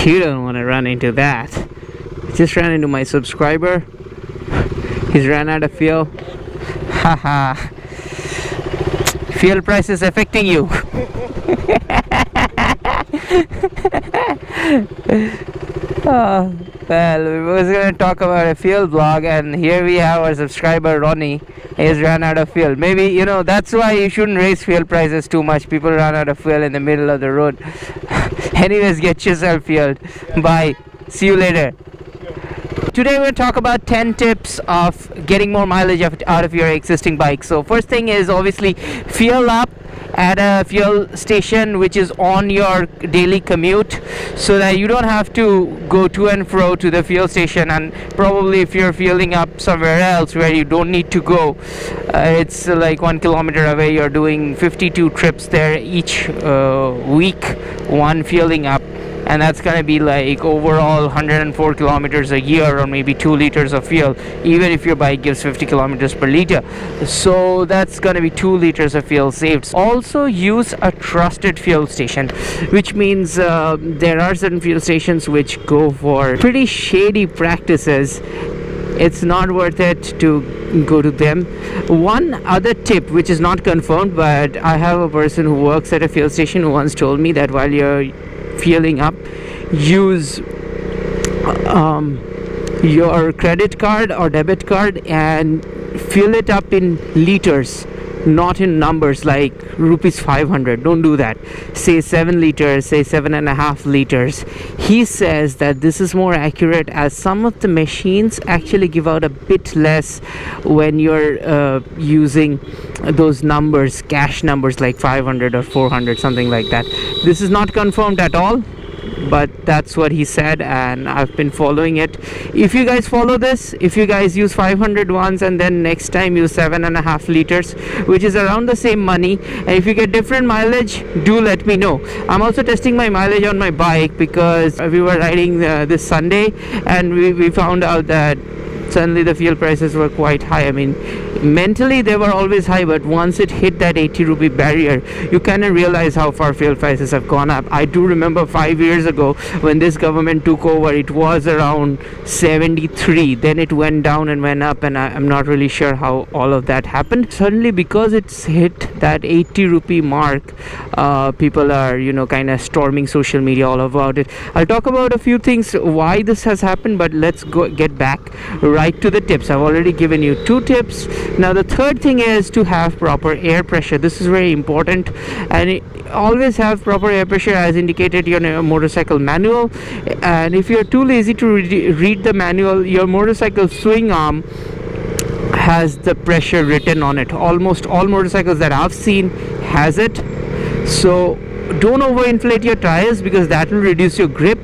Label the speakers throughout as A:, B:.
A: You don't want to run into that. Just ran into my subscriber. He's ran out of fuel. Haha. Fuel price is affecting you. Oh, well, we was going to talk about a fuel blog, and here we have our subscriber Ronnie. He's run out of fuel. Maybe, you know, that's why you shouldn't raise fuel prices too much. People run out of fuel in the middle of the road. Anyways, get yourself fueled. Bye. See you later. Today we're going to talk about 10 tips of getting more mileage out of your existing bike. So first thing is obviously fuel up at a fuel station which is on your daily commute, so that you don't have to go to and fro to the fuel station. And probably if you're fueling up somewhere else where you don't need to go, it's like 1 kilometer away, you're doing 52 trips there each week, one fueling up. And that's going to be like overall 104 kilometers a year, or maybe 2 liters of fuel, even if your bike gives 50 kilometers per liter. So that's going to be 2 liters of fuel saved. Also use a trusted fuel station, which means there are certain fuel stations which go for pretty shady practices. It's not worth it to go to them. One other tip, which is not confirmed, but I have a person who works at a fuel station who once told me that while you're fueling up, use your credit card or debit card and fill it up in liters, not in numbers like rupees 500. Don't do that. Say 7 liters, say 7.5 liters. He says that this is more accurate, as some of the machines actually give out a bit less when you're using those numbers, cash numbers like 500 or 400, something like that. This is not confirmed at all, but that's what he said, and I've been following it. If you guys follow this, if you guys use 500 once and then next time use 7.5 liters, which is around the same money, and if you get different mileage, do let me know. I'm also testing my mileage on my bike, because we were riding this Sunday, and we found out that suddenly the fuel prices were quite high. I mean, mentally they were always high, but once it hit that 80 rupee barrier, you kind of realize how far fuel prices have gone up. I do remember 5 years ago when this government took over, it was around 73, then it went down and went up, and I'm not really sure how all of that happened. Suddenly, because it's hit that 80 rupee mark, people are, you know, kind of storming social media all about it. I'll talk about a few things why this has happened, but let's get back right to the tips. I've already given you 2 tips. Now the third thing is to have proper air pressure. This is very important, and always have proper air pressure as indicated in your motorcycle manual. And if you're too lazy to read the manual, your motorcycle swing arm has the pressure written on it. Almost all motorcycles that I've seen has it. So don't overinflate your tires, because that will reduce your grip,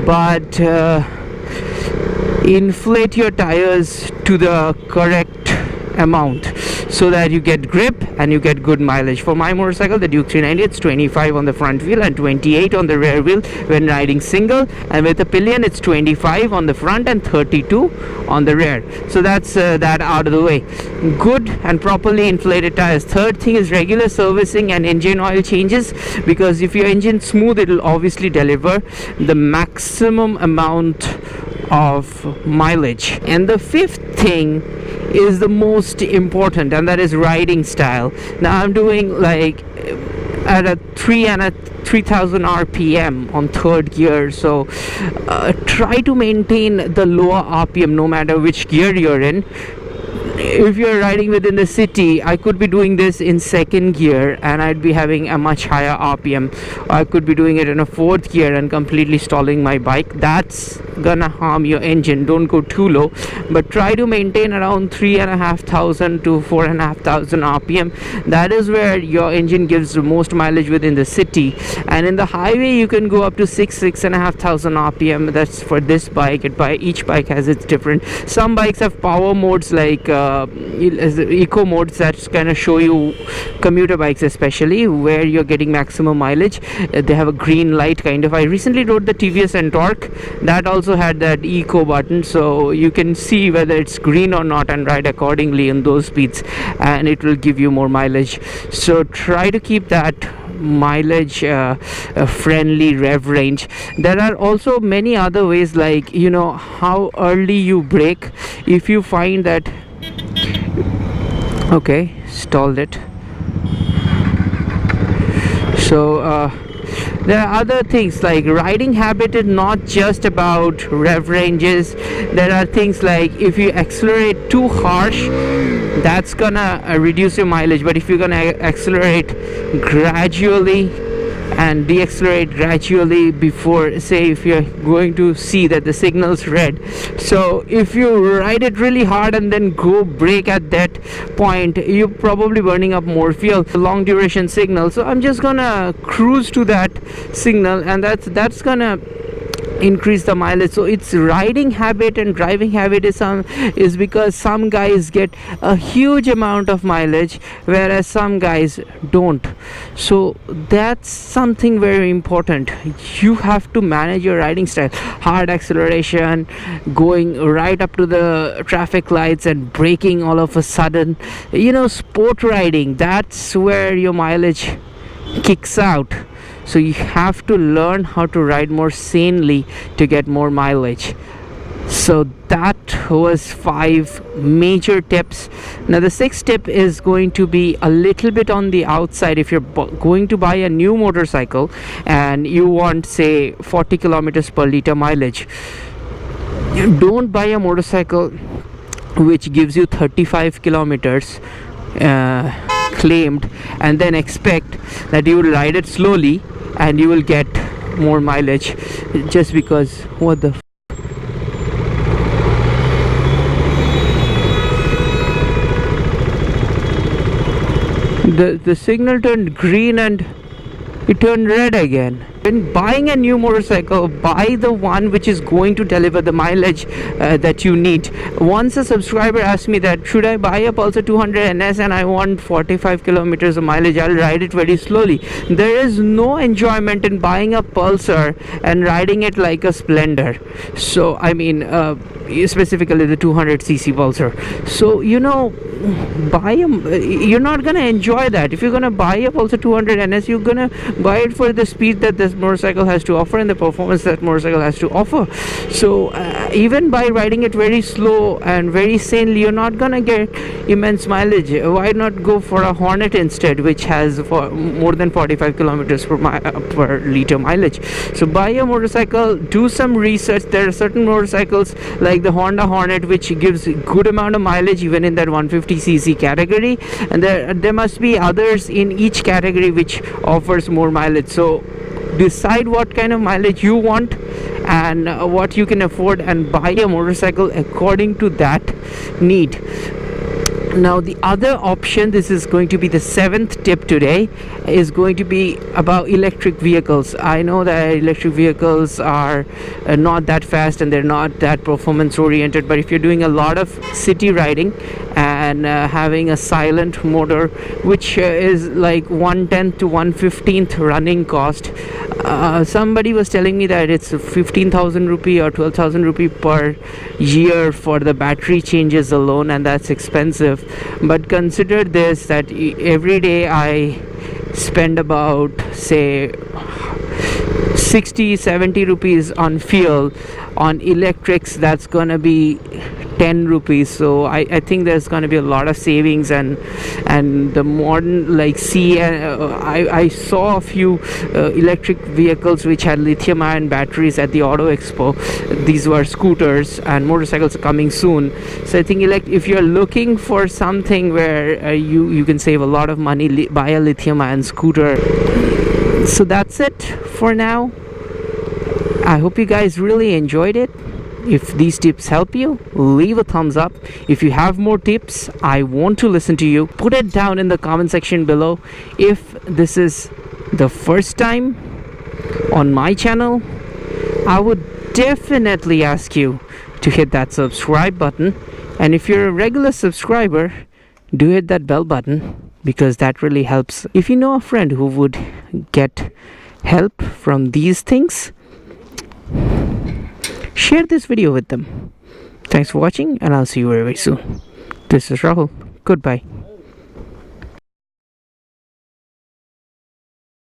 A: but inflate your tires to the correct amount so that you get grip and you get good mileage. For my motorcycle, the Duke 390, it's 25 on the front wheel and 28 on the rear wheel when riding single, and with a pillion it's 25 on the front and 32 on the rear. So that's that out of the way. Good and properly inflated tires. Third thing is regular servicing and engine oil changes, because if your engine's smooth, it will obviously deliver the maximum amount of mileage. And the fifth thing is the most important, and that is riding style. Now I'm doing like at a 3000 RPM on third gear, so try to maintain the lower RPM no matter which gear you're in. If you're riding within the city, I could be doing this in second gear and I'd be having a much higher RPM. I could be doing it in a fourth gear and completely stalling my bike. That's gonna harm your engine. Don't go too low, but try to maintain around 3,500 to 4,500 RPM. That is where your engine gives the most mileage within the city, and in the highway you can go up to 6,500 RPM. That's for this bike. Each bike has its different. Some bikes have power modes like eco modes that kind of show you, commuter bikes especially, where you're getting maximum mileage. They have a green light kind of. I recently rode the TVS Entorq that also had that eco button, so you can see whether it's green or not and ride accordingly in those speeds, and it will give you more mileage. So try to keep that mileage friendly rev range. There are also many other ways, like how early you brake. If you find that, okay, stalled it. So there are other things like riding habit is not just about rev ranges. There are things like if you accelerate too harsh, that's gonna reduce your mileage. But if you're gonna accelerate gradually and deaccelerate gradually before, say, if you're going to see that the signal's red, so if you ride it really hard and then go brake at that point, you're probably burning up more fuel. Long duration signal, so I'm just gonna cruise to that signal, and that's gonna increase the mileage. So it's riding habit and driving habit is because some guys get a huge amount of mileage whereas some guys don't. So that's something very important. You have to manage your riding style. Hard acceleration, going right up to the traffic lights and braking all of a sudden, sport riding, that's where your mileage kicks out. So you have to learn how to ride more sanely to get more mileage. So that was 5 major tips. Now the 6th tip is going to be a little bit on the outside. If you're going to buy a new motorcycle and you want, say, 40 kilometers per liter mileage, you don't buy a motorcycle which gives you 35 kilometers claimed and then expect that you will ride it slowly and you will get more mileage just because what the the signal turned green and it turned red again. When buying a new motorcycle, buy the one which is going to deliver the mileage that you need. Once a subscriber asked me that, should I buy a Pulsar 200 NS and I want 45 kilometers of mileage, I'll ride it very slowly. There is no enjoyment in buying a Pulsar and riding it like a Splendor. So I mean specifically the 200cc Pulsar. So you're not gonna enjoy that. If you're gonna buy a Pulsar 200 NS, you're gonna buy it for the speed that this motorcycle has to offer and the performance that motorcycle has to offer. So even by riding it very slow and very sanely, you're not gonna get immense mileage. Why not go for a Hornet instead, which has more than 45 kilometers per liter mileage? So buy a motorcycle, do some research. There are certain motorcycles like the Honda Hornet which gives good amount of mileage even in that 150cc category, and there must be others in each category which offers more mileage. So decide what kind of mileage you want and what you can afford and buy a motorcycle according to that need. Now the other option, this is going to be the 7th tip today, is going to be about electric vehicles. I know that electric vehicles are not that fast and they're not that performance oriented, but if you're doing a lot of city riding and having a silent motor which is like 1/10 to 1/15th running cost, somebody was telling me that it's 15,000 rupee or 12,000 rupee per year for the battery changes alone, and that's expensive. But consider this, that every day I spend about, say, 60-70 rupees on fuel. On electrics, that's gonna be 10 rupees. So I think there's going to be a lot of savings, and the modern, like, I saw a few electric vehicles which had lithium ion batteries at the Auto Expo. These were scooters, and motorcycles are coming soon. So I think if you're looking for something where you can save a lot of money, buy a lithium ion scooter. So that's it for now. I hope you guys really enjoyed it. If these tips help you, leave a thumbs up. If you have more tips, I want to listen to you. Put it down in the comment section below. If this is the first time on my channel, I would definitely ask you to hit that subscribe button. And if you're a regular subscriber, do hit that bell button, because that really helps. If you know a friend who would get help from these things, share this video with them. Thanks for watching, and I'll see you very, very soon. This is Rahul. Goodbye.